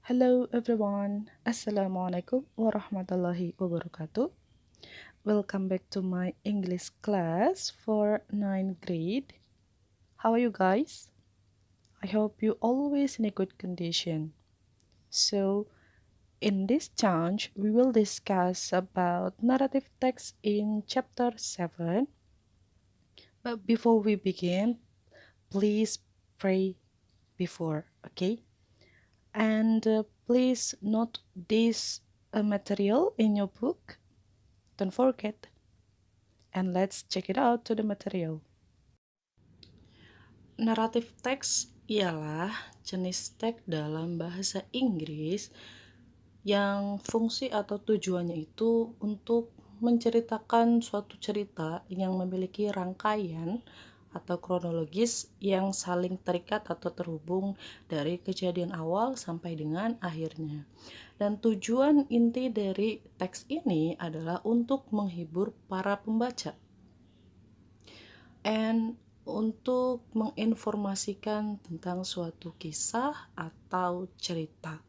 Hello everyone, Assalamualaikum warahmatullahi wabarakatuh. Welcome back to my English class for 9th grade. How are you guys? I hope you always in a good condition. So, in this chance, we will discuss about narrative text in chapter 7. But before we begin, please pray before, okay? And please note this material in your book. Don't forget. And let's check it out to the material. Narrative text ialah jenis teks dalam bahasa Inggris yang fungsi atau tujuannya itu untuk menceritakan suatu cerita yang memiliki rangkaian atau kronologis yang saling terikat atau terhubung dari kejadian awal sampai dengan akhirnya. Dan tujuan inti dari teks ini adalah untuk menghibur para pembaca and untuk menginformasikan tentang suatu kisah atau cerita.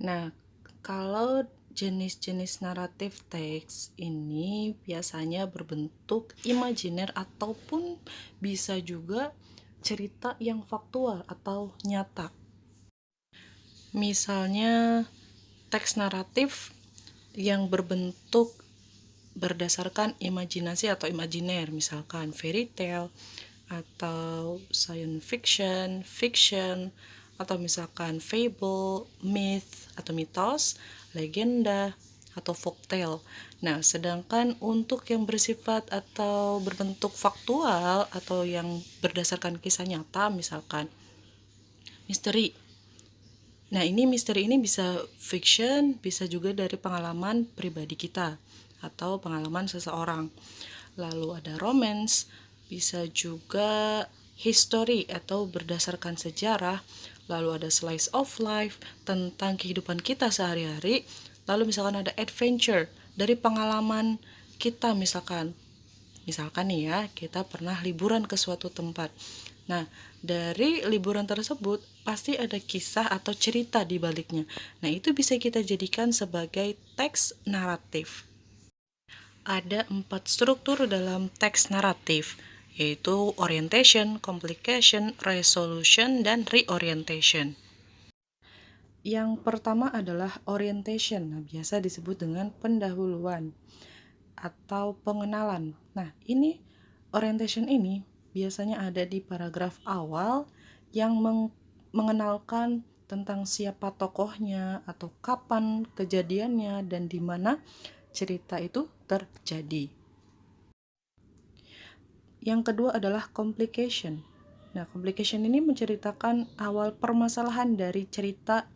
Nah, kalau jenis-jenis naratif teks ini biasanya berbentuk imajiner ataupun bisa juga cerita yang faktual atau nyata. Misalnya teks naratif yang berbentuk berdasarkan imajinasi atau imajiner, misalkan fairy tale atau science fiction, fiction, atau misalkan fable, myth atau mitos, legenda atau folktale. Nah, sedangkan untuk yang bersifat atau berbentuk faktual atau yang berdasarkan kisah nyata, misalkan misteri. Nah, misteri ini bisa fiction, bisa juga dari pengalaman pribadi kita atau pengalaman seseorang. Lalu ada romance, bisa juga history atau berdasarkan sejarah. Lalu ada slice of life tentang kehidupan kita sehari-hari. Lalu misalkan ada adventure dari pengalaman kita, misalkan nih ya, kita pernah liburan ke suatu tempat. Nah, dari liburan tersebut pasti ada kisah atau cerita di baliknya. Nah, itu bisa kita jadikan sebagai teks naratif. Ada 4 struktur dalam teks naratif, yaitu orientation, complication, resolution, dan reorientation. Yang pertama adalah orientation. Nah, biasa disebut dengan pendahuluan atau pengenalan. Nah, orientation ini biasanya ada di paragraf awal yang mengenalkan tentang siapa tokohnya atau kapan kejadiannya dan di mana cerita itu terjadi. Yang kedua adalah complication. Nah, complication ini menceritakan awal permasalahan dari cerita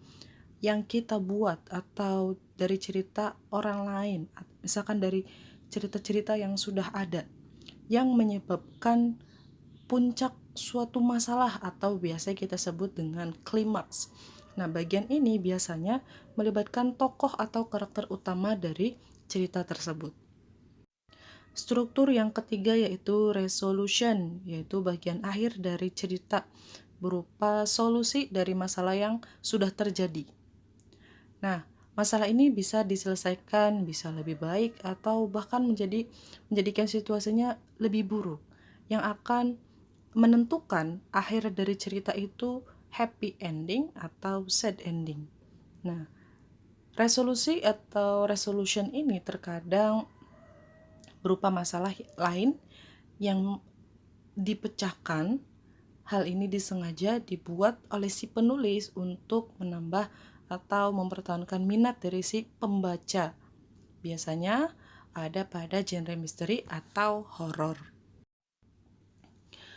yang kita buat atau dari cerita orang lain, misalkan dari cerita-cerita yang sudah ada yang menyebabkan puncak suatu masalah atau biasa kita sebut dengan klimaks. Nah, bagian ini biasanya melibatkan tokoh atau karakter utama dari cerita tersebut. Struktur yang ketiga yaitu resolution, yaitu bagian akhir dari cerita berupa solusi dari masalah yang sudah terjadi. Nah, masalah ini bisa diselesaikan, bisa lebih baik atau bahkan menjadikan situasinya lebih buruk yang akan menentukan akhir dari cerita itu happy ending atau sad ending. Nah, resolusi atau resolution ini terkadang berupa masalah lain yang dipecahkan. Hal ini disengaja dibuat oleh si penulis untuk menambah atau mempertahankan minat dari si pembaca. Biasanya ada pada genre misteri atau horor.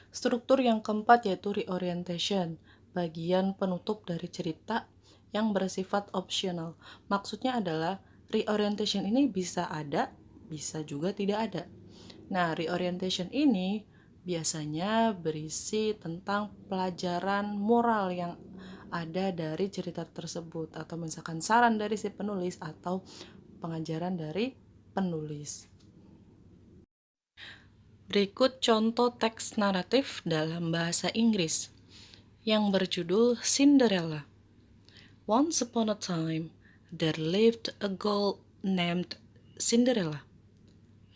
Struktur yang keempat yaitu reorientation, bagian penutup dari cerita yang bersifat optional. Maksudnya adalah reorientation ini bisa ada, bisa juga tidak ada. Nah, reorientation ini biasanya berisi tentang pelajaran moral yang ada dari cerita tersebut, atau misalkan saran dari si penulis atau pengajaran dari penulis. Berikut contoh teks naratif dalam bahasa Inggris. yang berjudul Cinderella. Once upon a time, there lived a girl named Cinderella.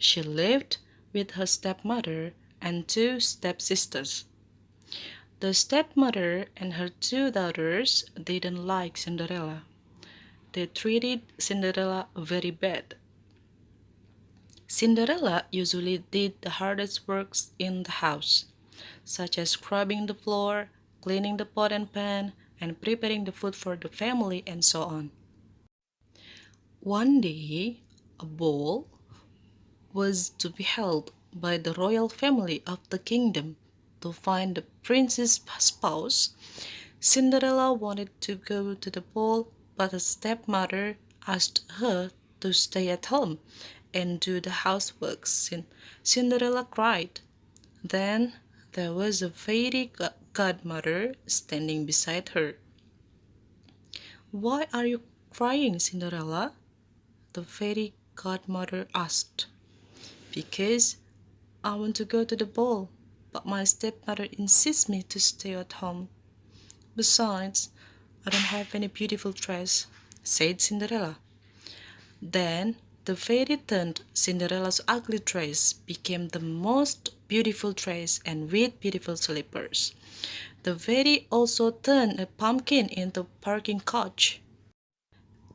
She lived with her stepmother and two stepsisters. The stepmother and her two daughters didn't like Cinderella. They treated Cinderella very bad. Cinderella usually did the hardest works in the house, such as scrubbing the floor, cleaning the pot and pan, and preparing the food for the family, and so on. One day, a ball was to be held by the royal family of the kingdom to find the prince's spouse. Cinderella wanted to go to the ball, but her stepmother asked her to stay at home and do the housework. Cinderella cried. Then there was a fairy godmother standing beside her. "Why are you crying, Cinderella?" the fairy godmother asked. "Because I want to go to the ball, but my stepmother insists me to stay at home. Besides, I don't have any beautiful dress," said Cinderella. Then the fairy turned Cinderella's ugly dress became the most beautiful dress and with beautiful slippers. The fairy also turned a pumpkin into a parking coach,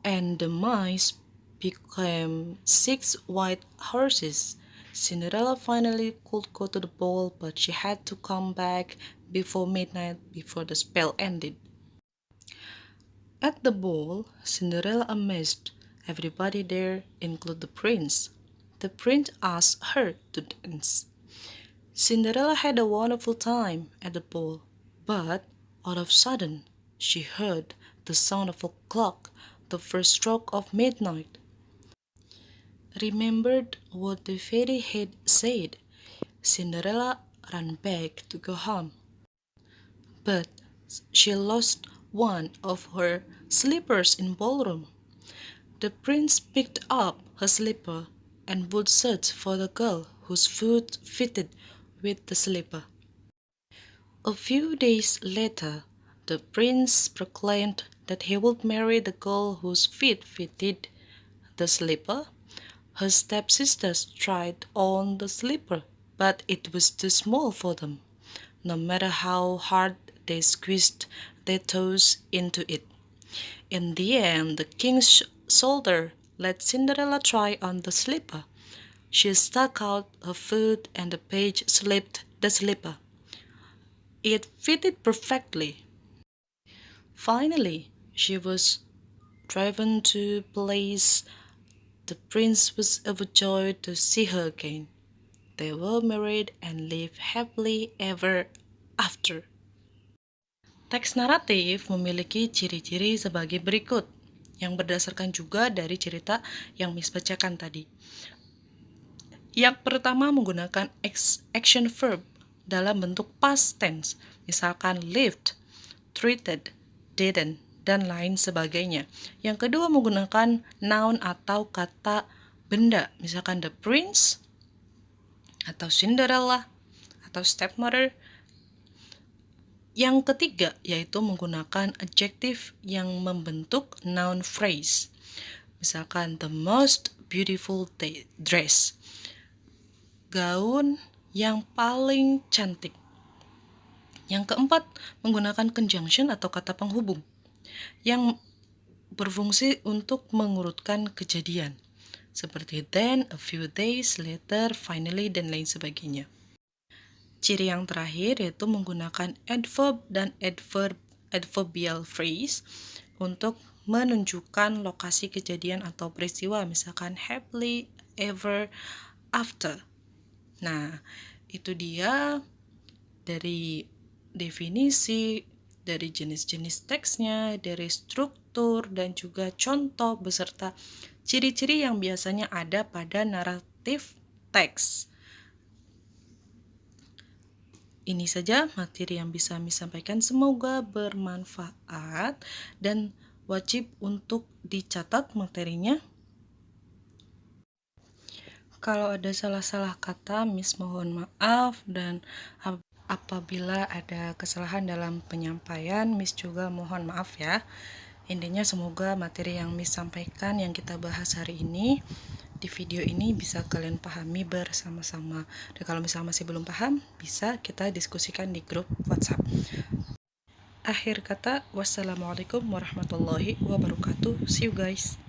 and the mice became 6 white horses. Cinderella finally could go to the ball, but she had to come back before midnight before the spell ended. At the ball, Cinderella amazed everybody there, including the prince. The prince asked her to dance. Cinderella had a wonderful time at the ball, but all of a sudden, she heard the sound of a clock, the first stroke of midnight. Remembered what the fairy had said. Cinderella ran back to go home, but she lost one of her slippers in ballroom. The prince picked up her slipper and would search for the girl whose foot fitted with the slipper. A few days later, the prince proclaimed that he would marry the girl whose feet fitted the slipper. Her stepsisters tried on the slipper, but it was too small for them, no matter how hard they squeezed their toes into it. In the end, the king's soldier let Cinderella try on the slipper. She stuck out her foot and the page slipped the slipper. It fitted perfectly. Finally, she was driven to a place. The prince was overjoyed to see her again. They were married and lived happily ever after. Teks naratif memiliki ciri-ciri sebagai berikut, yang berdasarkan juga dari cerita yang Miss bacakan tadi. Yang pertama menggunakan action verb dalam bentuk past tense, misalkan lived, treated, didn't, dan lain sebagainya. Yang kedua menggunakan noun atau kata benda, misalkan the prince, atau Cinderella, atau stepmother. Yang ketiga yaitu menggunakan adjective yang membentuk noun phrase, misalkan the most beautiful dress, gaun yang paling cantik. Yang keempat menggunakan conjunction atau kata penghubung yang berfungsi untuk mengurutkan kejadian, seperti then, a few days, later, finally, dan lain sebagainya. Ciri yang terakhir yaitu menggunakan adverb dan adverbial phrase untuk menunjukkan lokasi kejadian atau peristiwa, misalkan happily ever after. Nah, itu dia dari definisi, dari jenis-jenis teksnya, dari struktur, dan juga contoh beserta ciri-ciri yang biasanya ada pada naratif teks. Ini saja materi yang bisa Miss sampaikan, semoga bermanfaat dan wajib untuk dicatat materinya. Kalau ada salah-salah kata, Miss mohon maaf, dan Apabila ada kesalahan dalam penyampaian, Miss juga mohon maaf ya. Intinya semoga materi yang Miss sampaikan yang kita bahas hari ini di video ini bisa kalian pahami bersama-sama. Dan kalau misalnya masih belum paham, bisa kita diskusikan di grup WhatsApp. Akhir kata, wassalamualaikum warahmatullahi wabarakatuh. See you guys.